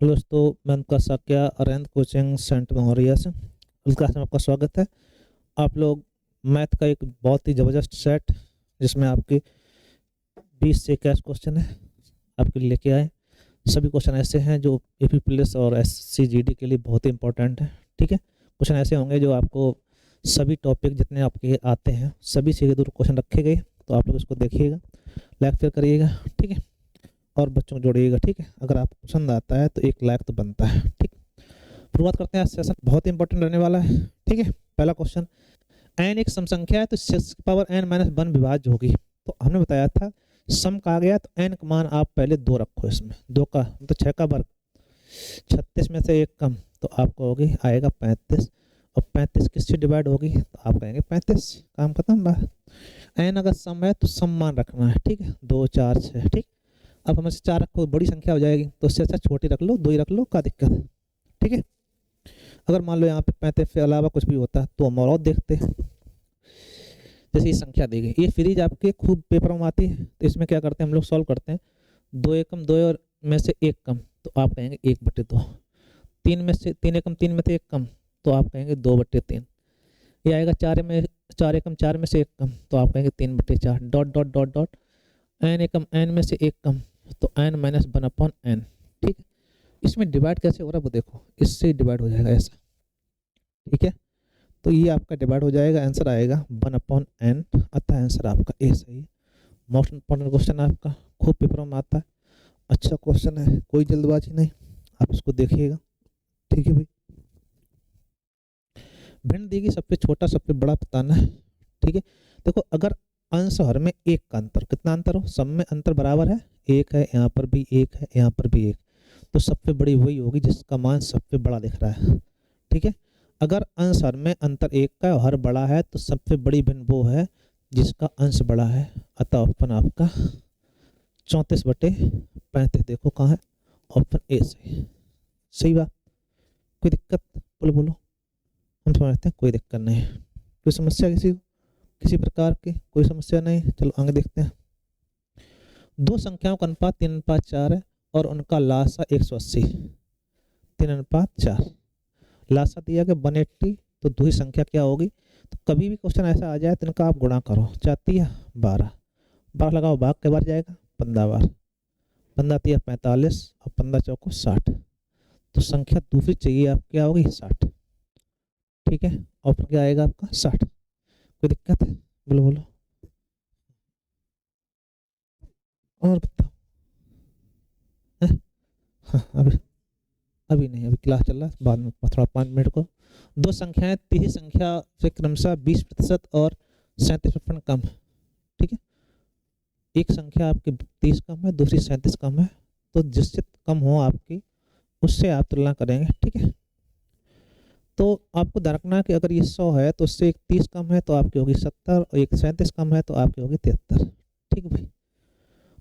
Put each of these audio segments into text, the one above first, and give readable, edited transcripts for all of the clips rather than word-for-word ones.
Hello दोस्तों, मैं उनका साक्या अरविंद कोचिंग सेंटर में हो रही है। इस क्लास में आपका स्वागत है। आप लोग मैथ का एक बहुत ही ज़बरदस्त सेट जिसमें आपके 20 से 21 क्वेश्चन है आपके लिए लेके आए। सभी क्वेश्चन ऐसे हैं जो एपी प्लस और एससीजीडी के लिए बहुत ही इंपॉर्टेंट है। ठीक है, क्वेश्चन ऐसे होंगे जो आपको सभी टॉपिक जितने आपके आते हैं सभी से दूर क्वेश्चन रखे गए, तो आप लोग इसको देखिएगा, लाइक शेयर करिएगा। ठीक है, और बच्चों को जोड़िएगा। ठीक है, अगर आपको पसंद आता है तो एक लाइक तो बनता है। ठीक, शुरुआत करते हैं। आज सेशन बहुत ही इंपॉर्टेंट रहने वाला है। ठीक है, पहला क्वेश्चन, एन एक सम संख्या है तो 6 की पावर n-1 विभाज्य होगी। तो हमने बताया था सम कहा गया तो n का मान आप पहले 2 रखो, इसमें 2 का तो 6 का वर्ग, 36 में से 1 कम तो आपको होगी आएगा 35, और 35 किससे डिवाइड होगी तो आप कहेंगे 35। काम खत्म। बात एन अगर सम है तो सम मान रखना है। ठीक है, 2 4 6। ठीक, अब हमें से 4 रखो बड़ी संख्या हो जाएगी, तो इससे अच्छा छोटी रख लो, 2 ही रख लो, क्या दिक्कत है। ठीक है, अगर मान लो यहाँ पे 35 के अलावा कुछ भी होता तो हम और देखते। जैसे ये संख्या दी गई, ये सीरीज आपके खूब पेपर में आती है, तो इसमें क्या करते हैं हम लोग सॉल्व करते हैं। 2 एकम 2 और में से 1 कम तो आप कहेंगे 1/2। 3 में से 3 एकम 3 में से 1 कम तो आप कहेंगे 2/3। ये आएगा 4 एकम 4 में से 1 कम तो आप कहेंगे 3/4। Dot dot dot dot N एकम एन में से 1 कम तो n-1/n। ठीक है, इसमें डिवाइड कैसे हो रहा है वो देखो, इससे डिवाइड हो जाएगा ऐसा। ठीक है, तो ये आपका डिवाइड हो जाएगा, आंसर आएगा 1/n। अतः आंसर आपका ए सही है। मोस्ट इंपॉर्टेंट क्वेश्चन है आपका, खूब पेपरों में आता है, अच्छा क्वेश्चन है, कोई जल्दबाजी नहीं, आप इसको देखिएगा। ठीक है भाई, भिन्न देगी, सबसे छोटा सबसे बड़ा बताना है। ठीक है, देखो अगर अंश हर में 1 का अंतर, कितना अंतर हो, सब में अंतर बराबर है, 1 है, यहाँ पर भी 1 है, यहाँ पर भी 1, तो सबसे बड़ी वही होगी जिसका मान सबसे बड़ा दिख रहा है। ठीक है, अगर अंश हर में अंतर 1 का और हर बड़ा है तो सबसे बड़ी भिन्न वो है जिसका अंश बड़ा है। अतः ऑप्शन आपका 34/35। देखो कहाँ है, ऑप्शन ए से सही बात। कोई दिक्कत, बोलो बोलो, हम समझते हैं कोई दिक्कत नहीं। कोई समस्या किसी को, किसी प्रकार की कोई समस्या नहीं। चलो आगे देखते हैं। दो संख्याओं का अनुपात 3:4 है और उनका लासा 180। 3:4 लासा दिया गया 180, तो दूसरी संख्या क्या होगी। तो कभी भी क्वेश्चन ऐसा आ जाए तो इनका आप गुणा करो, 4 12, 12 लगाओ, भाग के बार जाएगा 15 बार, 15 45 और 15 चौको 60। तो संख्या दूसरी चाहिए आप, क्या होगी 60। ठीक है, ऑप्शन क्या आएगा आपका 60। कोई दिक्कत है, बोलो बोलो, और बताओ। हाँ, अभी अभी नहीं, अभी क्लास चल रहा है, बाद में थोड़ा 5 मिनट को। दो संख्याएं तीसरी संख्या से क्रमशः 20% और 37% कम है। ठीक है, एक संख्या आपकी 30 कम है, दूसरी 37 कम है, तो जिससे कम हो आपकी उससे आप तुलना करेंगे। ठीक है, तो आपको ध्यान रखना कि अगर ये 100 है तो उससे एक 30 कम है तो आपकी होगी 70, और एक 37 कम है तो आपकी होगी 73। ठीक है भाई,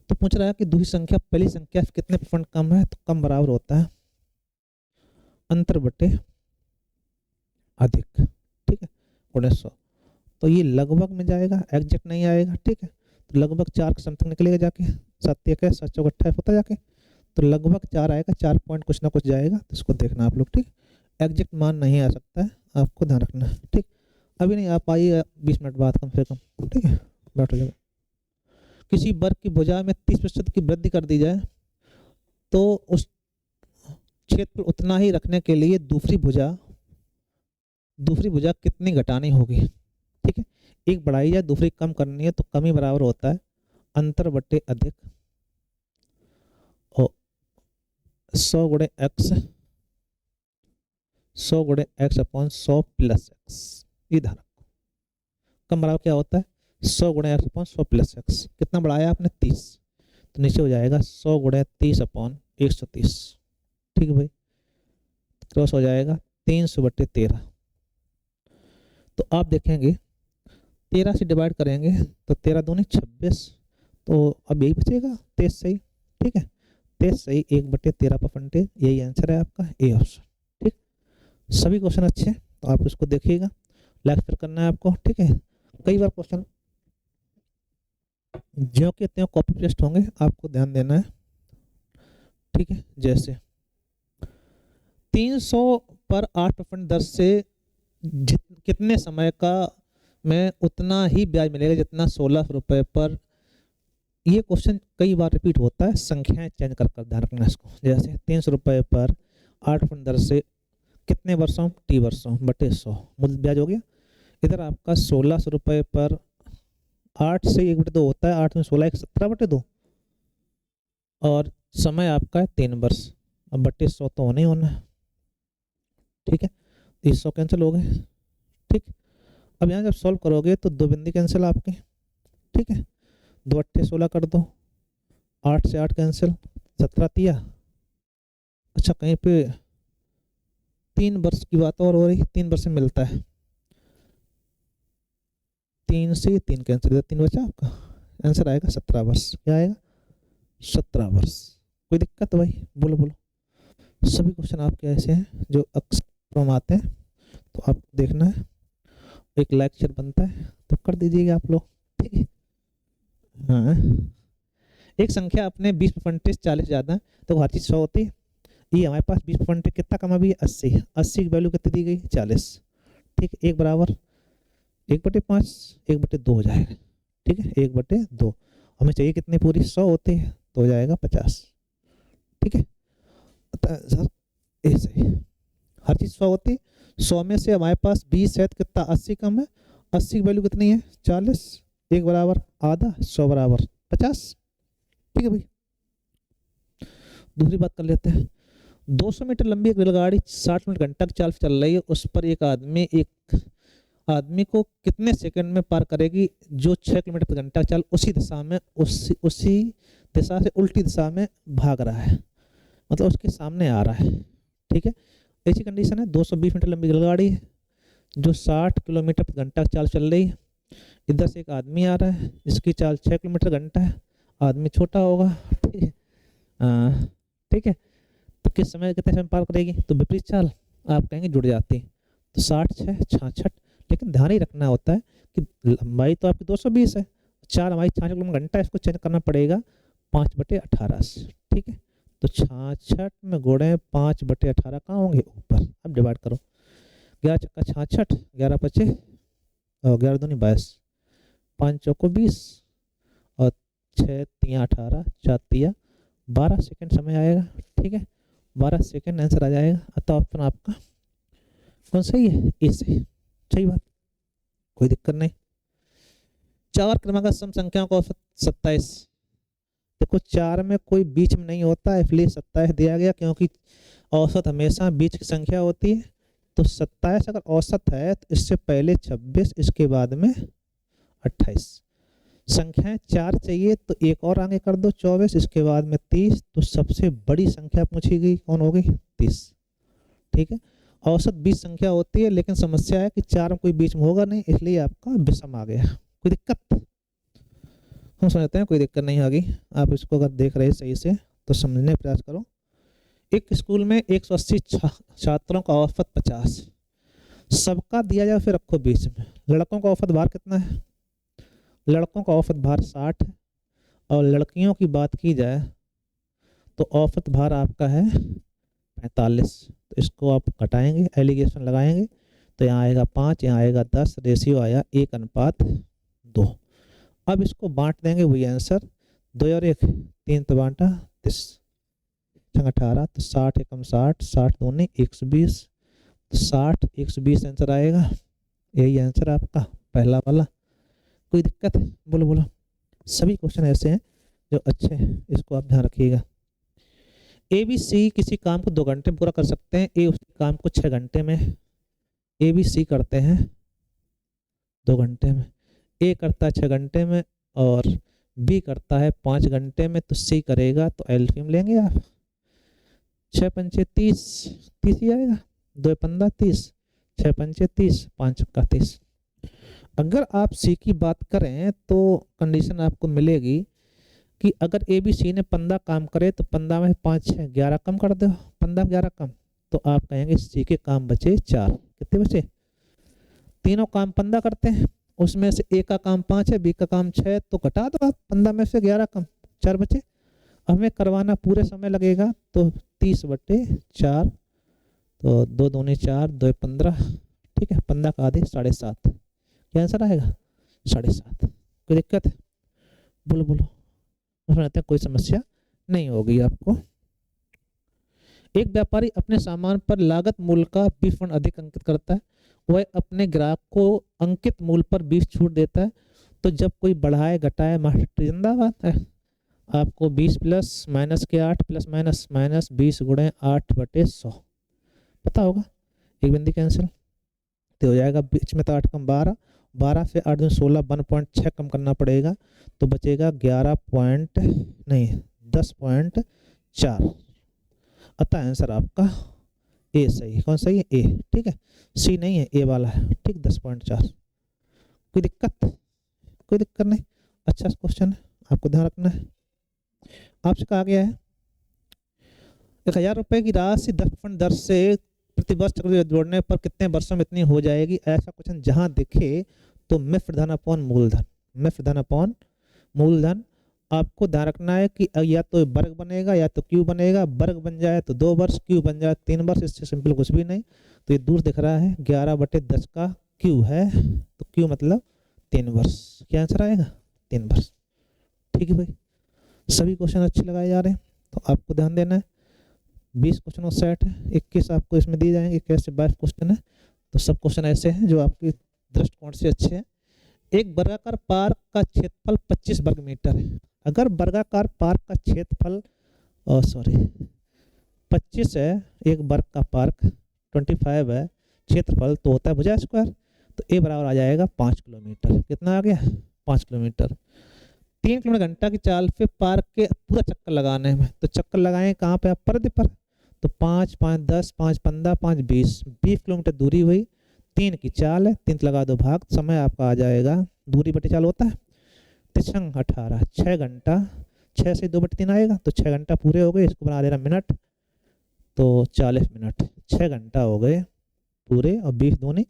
तो पूछ रहा है कि दूसरी संख्या पहली संख्या से कितने परसेंट कम है, तो कम बराबर होता है अंतर बटे अधिक। ठीक है, 1900, तो ये लगभग में जाएगा, एग्जैक्ट नहीं आएगा। ठीक है, तो लगभग 4 के समथिंग निकलेगा जाके, 7 1 7 चौक 28 होता जाके, तो लगभग 4 आएगा, 4 पॉइंट कुछ ना कुछ जाएगा, तो इसको देखना आप लोग। ठीक, एग्जैक्ट मान नहीं आ सकता है, आपको ध्यान रखना है। ठीक, अभी नहीं, आप आइए 20 मिनट बाद कम से कम। ठीक है, बैठो जाओ। किसी वर्ग की भुजा में 30% की वृद्धि कर दी जाए तो उस क्षेत्र उतना ही रखने के लिए दूसरी भुजा कितनी घटानी होगी। ठीक है, एक बढ़ाई जाए दूसरी कम करनी है तो कम ही बराबर होता है अंतर बटे अधिक, और 100 गुणे एक्स, 100 गुणे एक्स अपॉन 100 प्लस एक्स। ये ध्यान रखो, कम बराबर क्या होता है 100 गुणे एक्स अपॉन 100 प्लस एक्स। कितना बढ़ाया आपने 30, तो नीचे हो जाएगा 100 गुणे 30 अपॉन 130। ठीक है भाई, क्रॉस हो जाएगा 300/13। तो आप देखेंगे 13 से डिवाइड करेंगे तो 13 दूनी 26, तो अब यही बचेगा 23 सही। ठीक है, 23 सही, 1/13%, यही आंसर है आपका ए ऑप्शन। ठीक, सभी क्वेश्चन अच्छे हैं तो आप इसको देखिएगा, लाइक शेयर करना है आपको। ठीक है, कई बार क्वेश्चन ज्यों के त्यों कॉपी पेस्ट होंगे, आपको ध्यान देना है। ठीक है, जैसे 300 पर 8% दर से कितने समय का में उतना ही ब्याज मिलेगा जितना 1600 रुपये पर। ये क्वेश्चन कई बार रिपीट होता है, संख्याएं चेंज कर कर ध्यान रखना इसको। जैसे 300 रुपये पर 8% दर से कितने वर्षों, टी वर्षों बटे 100 मूल ब्याज हो गया। इधर आपका 1600 रुपये पर 8 से 1/2 होता है, 8 में 16 1 17/2 और समय आपका है 3 वर्ष। अब बटे 100 तो होना ही होना है, ठीक है। 100 कैंसिल हो गए, ठीक। अब यहाँ जब सॉल्व करोगे तो 2 बिंदी कैंसिल आपके, ठीक है। 2 अट्ठे 16 कर दो, 8 से 8 कैंसिल, 17 तिया। अच्छा कहीं पे 3 वर्ष की बात और हो रही, 3 वर्ष में मिलता है, 3 से 3 कैंसिल, 3 बचा आपका, आंसर आएगा 17 वर्ष। क्या आएगा, 17 वर्ष। कोई दिक्कत भाई, बोलो बोलो। सभी क्वेश्चन आपके ऐसे हैं जो अक्सर हम आते हैं, तो आपको देखना है। एक लेक्चर बनता है तो कर दीजिएगा आप लोग, ठीक है। हाँ, एक संख्या अपने 20% 40 ज़्यादा है तो हर चीज़ 100 होती है। ये हमारे पास 20% कितना कमा भी है, 80 है। 80 की वैल्यू कितनी दी गई, 40, ठीक है। 1 बराबर 1/5, 1/2 हो जाएगा, ठीक है। 1/2 हमें चाहिए कितनी पूरी, 100 होती है तो हो जाएगा 50, ठीक है। सर ऐसे ही हर चीज़ 100 होती है, 100 में से हमारे पास 20 है तो कितना, 80 कम है। 80 की वैल्यू कितनी है, 40, 1 बराबर आधा, 100 बराबर 50, ठीक है भाई। दूसरी बात कर लेते हैं। 200 मीटर लंबी एक रेलगाड़ी 60 मिनट घंटा की चाल से चल रही है, उस पर एक आदमी को कितने सेकंड में पार करेगी जो 6 किलोमीटर प्रति घंटा चाल उसी दिशा में उसी दिशा से उल्टी दिशा में भाग रहा है, मतलब उसके सामने आ रहा है, ठीक है। ऐसी कंडीशन है, 220 मीटर लंबी रेलगाड़ी है जो 60 किलोमीटर प्रति घंटा चाल चल रही है। इधर से एक आदमी आ रहा है जिसकी चाल 6 किलोमीटर घंटा है, आदमी छोटा होगा, ठीक है। ठीक है, तो किस समय कितने समय पार करेगी, तो विपरीत चाल आप कहेंगे जुड़ जाती है, तो 60 6 66। लेकिन ध्यान ही रखना होता है कि लंबाई तो आपकी 220 है, 4 हमारी 66 किलोमीटर घंटा, इसको चेंज करना पड़ेगा 5/18 से, ठीक है। तो 66 में गुणे 5/18 कहाँ होंगे, ऊपर। अब डिवाइड करो, 11 छक्का 66, 11 पचे और 11 दूनी 22, 5 चौको 20 और 6 तिया 18, 4 तिया 12 सेकंड समय आएगा, ठीक है। 12 सेकंड आंसर आ जाएगा। अतः ऑप्शन आपका कौन सही है, ए सही, सही बात, कोई दिक्कत नहीं। 4 क्रमांक सम संख्याओं का औसत 27। देखो 4 में कोई बीच में नहीं होता है, इसलिए 27 दिया गया, क्योंकि औसत हमेशा बीच की संख्या होती है। तो 27 अगर औसत है तो इससे पहले 26, इसके बाद में 28। संख्याएं 4 चाहिए तो एक और आगे कर दो 24, इसके बाद में 30, तो सबसे बड़ी संख्या पूछी गई कौन हो गई, 30, ठीक है। औसत 20 संख्या होती है, लेकिन समस्या है कि 4 में कोई बीच में होगा नहीं, इसलिए आपका विषम आ गया। कोई दिक्कत, हम समझते हैं कोई दिक्कत नहीं आ गई। आप इसको अगर देख रहे सही से तो समझने का प्रयास करो। एक स्कूल में 180 छात्रों का औसत 50, सबका दिया जाए फिर रखो बीच में। लड़कों का औसत भार कितना है, लड़कों का औसत भार 60 है, और लड़कियों की बात की जाए तो औसत भार आपका है 45। तो इसको आप घटाएंगे, एलिगेशन लगाएंगे, तो यहाँ आएगा 5, यहाँ आएगा 10, रेशियो आया 1:2। अब इसको बांट देंगे, वही आंसर, 2 और 1 3 तो बांटा 30, 18, तो 60 एकम 60, 60 दूनी 120, तो 60 120 आंसर आएगा। यही आंसर आपका पहला वाला। कोई दिक्कत है, बोलो बोलो। सभी क्वेश्चन ऐसे हैं जो अच्छे हैं, इसको आप ध्यान रखिएगा। ए बी सी किसी काम को 2 घंटे में पूरा कर सकते हैं, ए उस काम को 6 घंटे में, ए बी सी करते हैं 2 घंटे में, ए करता है 6 घंटे में और बी करता है 5 घंटे में, तो सी करेगा, तो एलसीएम लेंगे आप, 6 पंचे 30, 30 ही आएगा, 2 15 30, 6 पंचे 30, 5 चक्का 30। अगर आप सी की बात करें तो कंडीशन आपको मिलेगी कि अगर ए बी सी ने 15 काम करे तो 15 में 5 6 11 कम कर दो, 15 में 11 कम, तो आप कहेंगे सी के काम बचे 4। कितने बचे, तीनों काम 15 करते हैं, उसमें से ए का काम 5 है, बी का काम 6, तो घटा दो आप, 15 में से 11 कम, 4 बचे। हमें करवाना पूरे समय लगेगा, तो 30/4 तो 2 दूनी 4, 2 15, ठीक है, 15 का आधे 7.5, क्या आंसर आएगा 7.5। कोई दिक्कत है? बोलो बोलो, रहते हैं कोई समस्या नहीं होगी आपको। एक व्यापारी अपने सामान पर लागत मूल्य का 20% अधिक अंकित करता है, वह अपने ग्राहक को अंकित मूल्य पर 20 छूट देता है, तो जब कोई बढ़ाए घटाए मास्टर जिंदाबाद है। आपको 20 प्लस माइनस के 8 प्लस माइनस माइनस 20 गुणे 8/100 पता होगा। एक बिंदी कैंसिल तो हो जाएगा, बीच में तो 8 कम 12, 12 से 8 दूनी 16, 1.6 कम करना पड़ेगा तो बचेगा 10.4। अतः आंसर आपका ए सही है। कौन सही है? ए, ठीक है, सी नहीं है, ए वाला है, ठीक, 10.4। कोई दिक्कत? कोई दिक्कत नहीं, अच्छा क्वेश्चन है, आपको ध्यान रखना है। आपसे कहा गया है 1000 रुपए की राशि 10% दर से प्रति वर्ष चक्रवृद्धि जोड़ने पर कितने वर्षों में इतनी हो जाएगी। ऐसा क्वेश्चन जहां दिखे तो मिश्र धन अपॉन मूलधन, मिश्र धन अपॉन मूलधन। आपको ध्यान रखना है कि या तो वर्ग बनेगा या तो क्यू बनेगा। वर्ग बन जाए तो 2 वर्ष, क्यू बन जाए 3 वर्ष, इससे सिंपल कुछ भी नहीं। तो ये दूर दिख रहा है 11/10 का क्यू है, तो क्यू मतलब 3 वर्ष। क्या आंसर आएगा? 3 वर्ष। ठीक है भाई, सभी क्वेश्चन अच्छे लगाए जा रहे हैं, तो आपको ध्यान देना है। 20 क्वेश्चनों सेट है, 21 आपको इसमें दिए जाएंगे, 21 से 22 क्वेश्चन है। तो सब क्वेश्चन ऐसे हैं जो आपकी दृष्टिकोण से अच्छे हैं। एक वर्गाकार पार्क का क्षेत्रफल 25 वर्ग मीटर है। अगर वर्गाकार पार्क का क्षेत्रफल 25 है, एक वर्ग का पार्क 25 है क्षेत्रफल, तो होता है भुजा स्क्वायर। तो ए बराबर आ जाएगा 5 किलोमीटर। कितना आ गया? 5 किलोमीटर। 3 किलोमीटर घंटा की चाल पे पार्क के पूरा चक्कर लगाने में, तो चक्कर लगाएं कहाँ पे? आप परिधि पर। तो 5, 5, 10, 5, 15, 5, 20, 20 किलोमीटर दूरी हुई। 3 की चाल है, 3 लगा दो भाग, समय आपका आ जाएगा, दूरी बटे चाल होता है, 3 18, 6 घंटा। 6 से 2/3 आएगा, तो 6 घंटा पूरे हो गए। इसको बना देना मिनट, तो 40 मिनट। 6 घंटा हो गए पूरे और 20 दूनी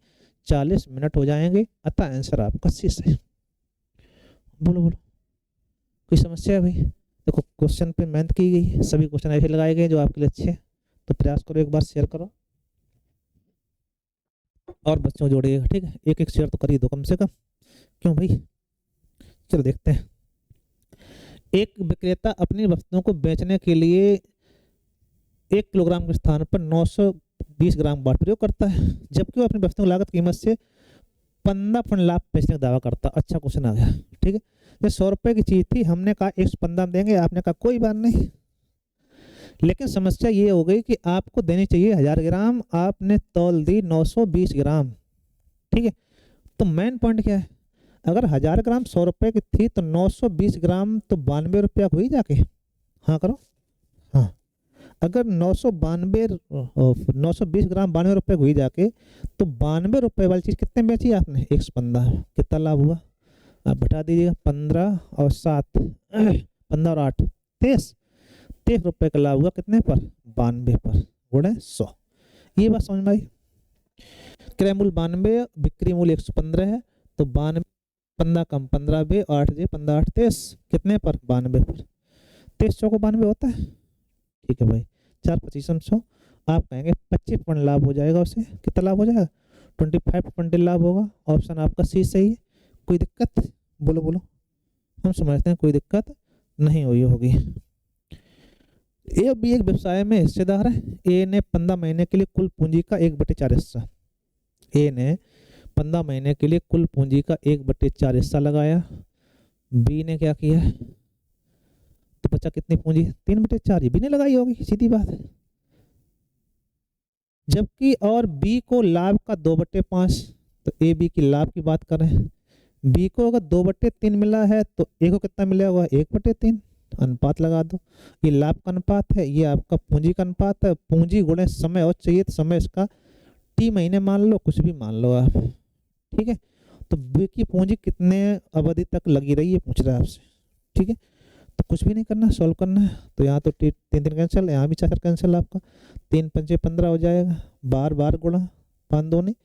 40 मिनट हो जाएंगे। अतः आंसर आपका सी है। बोलो बोलो, कोई समस्या है भाई? देखो क्वेश्चन पे मेहनत की गई, सभी क्वेश्चन ऐसे लगाए गए जो आपके लिए अच्छे हैं, तो प्रयास करो, एक बार शेयर करो और बच्चों जोड़िएगा, ठीक है। एक एक शेयर तो करिए दो कम से कम, क्यों भाई? चलो देखते हैं। एक विक्रेता अपनी वस्तुओं को बेचने के लिए 1 किलोग्राम के स्थान पर 920 ग्राम बाट प्रयोग करता है, जबकि वो अपनी वस्तुओं की लागत कीमत से 15% लाभ बेचने का दावा करता। अच्छा क्वेश्चन आ गया, ठीक है। ये 100 रुपए की चीज थी, हमने कहा 115 देंगे, आपने कहा कोई बात नहीं। लेकिन समस्या ये हो गई कि आपको देनी चाहिए 1000 ग्राम, आपने तौल दी 920 ग्राम, ठीक है। तो मेन पॉइंट क्या है? अगर 1000 ग्राम 100 रुपए की थी तो 920 ग्राम तो 92 रुपया हुई जाके। हाँ करो, हाँ। अगर 920 ग्राम 92 रुपए हुई जाके, तो 92 रुपए वाली चीज कितने बेची आपने? 115। कितना लाभ हुआ? आप बता दीजिएगा। 15 और 7, 15 और 8 23 रुपए का लाभ हुआ। कितने पर? 92 पर गुणे 100। ये बात समझ में आई? क्रय मूल्य 92, बिक्री मूल्य 115 है, तो 92, 15 कम 15 बे, 8 जे 15 8 23, कितने पर? 92 पर। 23 चौको 92 होता है, ठीक है भाई। 4 25 100, आप कहेंगे 25% लाभ हो जाएगा। उसे कितना लाभ हो जाएगा? 25% लाभ होगा। ऑप्शन आपका सी सही है। कोई दिक्कत? बोलो बोलो, हम समझते हैं कोई दिक्कत नहीं हुई होगी। ए भी एक व्यवसाय में हिस्सेदार है। ए ने 15 महीने के लिए कुल पूंजी का 1/4 हिस्सा, ए ने 15 महीने के लिए कुल पूंजी का 1/4 हिस्सा लगाया। बी ने क्या किया? तो बचा कितनी पूंजी? 3/4। बी ने लगाई होगी, सीधी बात है। जबकि और बी को लाभ का 2/5, तो ए बी की लाभ की बात कर रहे हैं। बी को अगर 2/3 मिला है तो ए को कितना मिला होगा? 1/3। अनुपात लगा दो, ये लाभ का अनुपात है, ये आपका पूंजी का अनुपात है। पूंजी गुणे समय और चाहिए तो समय इसका टी महीने मान लो, कुछ भी मान लो आप, ठीक है। तो बी की पूंजी कितने अवधि तक लगी रही है पूछ रहा है आपसे, ठीक है। तो कुछ भी नहीं करना, सॉल्व करना है। तो यहाँ तो 3 कैंसिल, यहाँ भी 4 कैंसिल, आपका 3 पंचे 15 हो जाएगा। बार बार गुणा 5 दूनी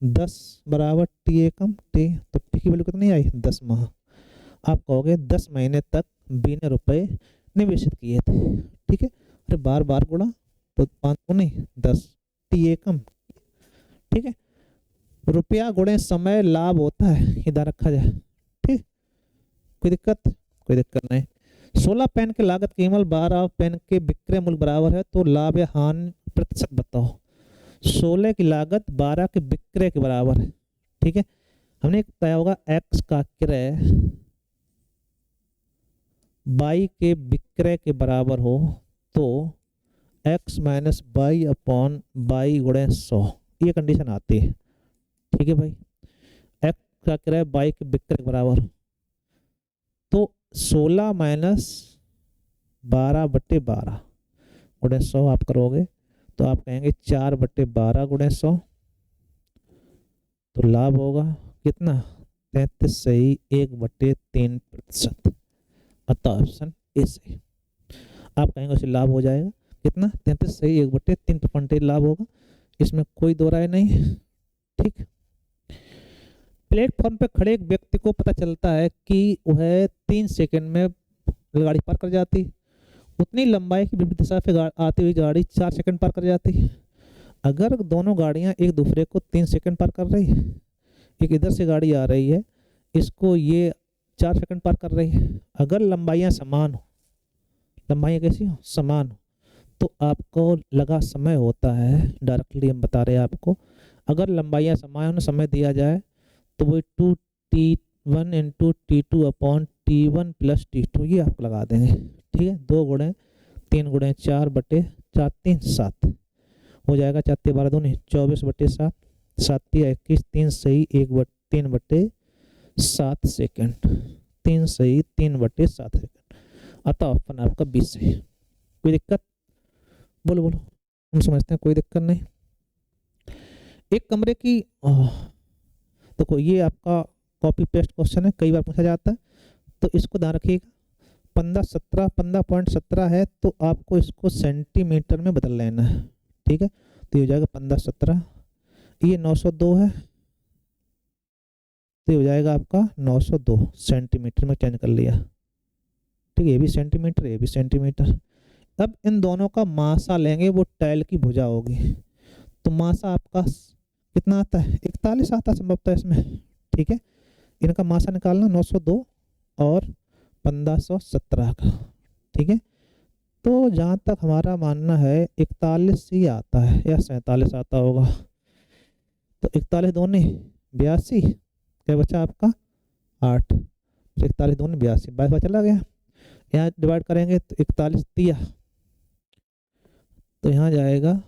10 बराबर टी एकम टी, तो टी की वैल्यू कितनी आई? 10 माह। आप कहोगे 10 महीने तक बी ने रुपए निवेशित किए थे, ठीक है। अरे बार बार गुणा, तो 5 दूनी 10, टी एकम, ठीक है। रुपया गुणे समय लाभ होता है, इधर रखा जाए, ठीक। कोई दिक्कत? कोई दिक्कत नहीं। 16 पेन की लागत केवल 12 पेन के विक्रय मूल्य बराबर है तो लाभ या हानि प्रतिशत बताओ। 16 की लागत 12 के विक्रय के बराबर है, ठीक है। हमने बताया होगा x का क्रय y के विक्रय के बराबर हो तो x minus Y upon Y गुणे 100, ये कंडीशन आती है, ठीक है भाई। x का क्रय y के विक्रय के बराबर तो 16 माइनस 12/12 गुणे 100 आप करोगे तो आप कहेंगे 4/12 गुणे 100, तो लाभ होगा कितना? 33 सही 1/3%। अतः ऑप्शन ए सही। आप कहेंगे उसे लाभ हो जाएगा कितना? 33 सही 1/3% लाभ होगा, इसमें कोई दो राय नहीं, ठीक। प्लेटफॉर्म पे खड़े एक व्यक्ति को पता चलता है कि वह 3 सेकंड में गाड़ी पार कर जाती, उतनी लंबाई की विपरीत दिशा से आती हुई गाड़ी 4 सेकंड पार कर जाती। अगर दोनों गाड़ियां एक दूसरे को 3 सेकंड पार कर रही है, एक इधर से गाड़ी आ रही है, इसको ये 4 सेकंड पार कर रही है, अगर लंबाइयां समान हो, लंबाइयां कैसी हो? समान हो, तो आपको लगा समय होता है, डायरेक्टली हम बता रहे हैं आपको, अगर लंबाइयां समान हो, समय दिया जाए तो वो 2t1 into T2 upon T1 plus T2 ये आप लगा देंगे, ठीक है। 2 गुणे 3 गुणे 4/4 3 7 हो जाएगा, 4 12 दूनी 24/7, 7 21 3 सही 3/7 सेकेंड, 3 सही 3/7 सेकेंड। अतः ऑप्शन आपका 20 सही। कोई दिक्कत? बोलो बोलो, हम समझते हैं कोई दिक्कत नहीं। एक कमरे की देखो ये आपका कॉपी पेस्ट क्वेश्चन है, कई बार पूछा जाता है, तो इसको ध्यान रखिएगा। 15.17 है तो आपको इसको सेंटीमीटर में बदल लेना है, ठीक है। तो ये हो जाएगा 15.17, ये 902 है तो ये हो जाएगा आपका 902 सेंटीमीटर में चेंज कर लिया, ठीक है। ये भी सेंटीमीटर, ये भी सेंटीमीटर। अब इन दोनों का मासा लेंगे, वो टाइल की भुजा होगी, तो मासा आपका कितना आता है? 41 आता है संभवतः इसमें, ठीक है। इनका मासा निकालना 902 और 1517 का, ठीक है। तो जहाँ तक हमारा मानना है 41 ही आता है या 47 आता होगा, तो 41 दूनी 82, क्या बचा आपका 8, 41 दूनी 82, 22 चला गया। यहाँ डिवाइड करेंगे तो 41 दिया, तो यहाँ जाएगा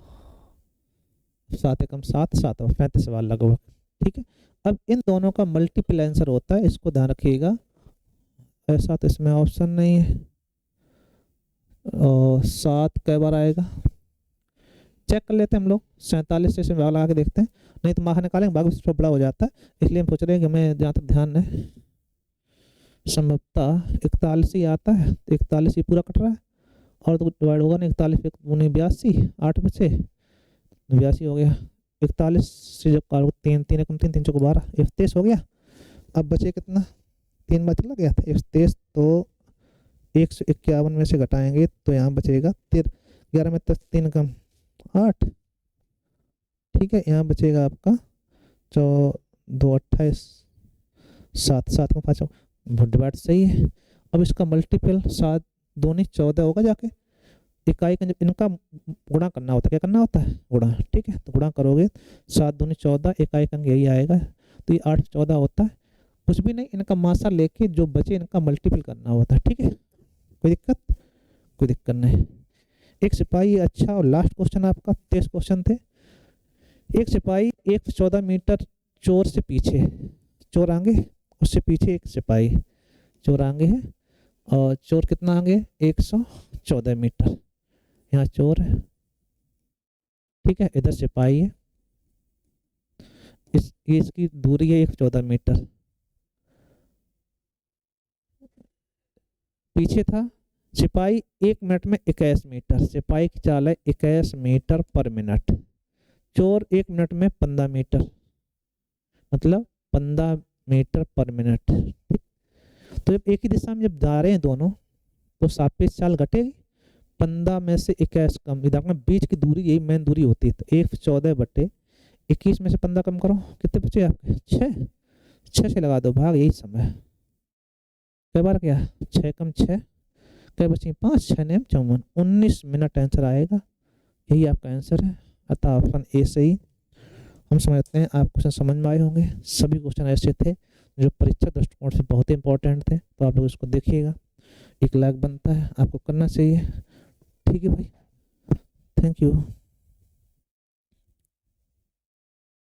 7 एकम 7 7 35 सवाल लगभग, ठीक है। अब इन दोनों का मल्टीपल आंसर होता है, इसको ध्यान रखिएगा, ऐसा तो इसमें ऑप्शन नहीं है। और 7 कई बार आएगा चेक कर लेते हैं हम लोग, 47 से इसमें भाग लगा के देखते हैं, नहीं तो बाहर निकालेंगे, भाग से बड़ा हो जाता है, इसलिए हम सोच रहे हैं कि हमें जहाँ तक ध्यान है संभवतः 41 ही आता है, 41 ही पूरा कट रहा है, और तो डिवाइड होगा ना 41 82 8 बचे 82 हो गया, 41 से जब काटो 3 3 एकम 3 3 चौको 12 31 हो गया। अब बचे कितना? 3 बार चला गया था 31, तो 151 में से घटाएंगे तो यहाँ बचेगा 11 में 3 कम 8, ठीक है। यहाँ बचेगा आपका 2 28 7 7 में 5 डिवाइड सही है। अब इसका मल्टीपल 7 दूनी 14 होगा जाके, इकाई का इनका गुणा करना होता है, क्या करना होता है? गुणा, ठीक है। तो गुणा करोगे 7 दूनी 14, इकाई का यही आएगा, तो ये 8 14 होता है। कुछ भी नहीं, इनका मासा लेके जो बचे इनका मल्टीपल करना होता है, ठीक है। कोई दिक्कत? कोई दिक्कत नहीं। एक सिपाही, अच्छा और लास्ट क्वेश्चन आपका 23 क्वेश्चन थे। एक सिपाही 114 मीटर चोर से पीछे, चोर आगे उससे पीछे एक सिपाही, चोर आगे है और चोर कितना आगे? 114 मीटर, यहाँ चोर है, ठीक है, इधर सिपाही है, इसकी दूरी है 114 मीटर, पीछे था सिपाही 1 मिनट में 21 मीटर, सिपाही की चाल है 21 मीटर पर मिनट, चोर 1 मिनट में 15 मीटर, मतलब 15 मीटर पर मिनट, ठीक। तो जब एक ही दिशा में जब जा रहे हैं दोनों तो सापेक्ष चाल घटेगी, 15 में से 21 कम, इधर अपना बीच की दूरी यही मेन दूरी होती है। तो 1/14 में से 15 कम करो, कितने बचे आपके? 6। 6 से लगा दो भाग, यही समय। कई बार क्या, 6 कम 6 कई बची? 5, 6 नेम 54, 19 मिनट आंसर आएगा। यही आपका आंसर है। अतः ऑप्शन ए सही। हम समझते हैं आप क्वेश्चन समझ में आए होंगे। सभी क्वेश्चन ऐसे थे जो परीक्षा दृष्टिकोण से बहुत ही इंपॉर्टेंट थे, तो आप लोग इसको देखिएगा। एक लाइक बनता है, आपको करना चाहिए। ठीक है भाई, थैंक यू।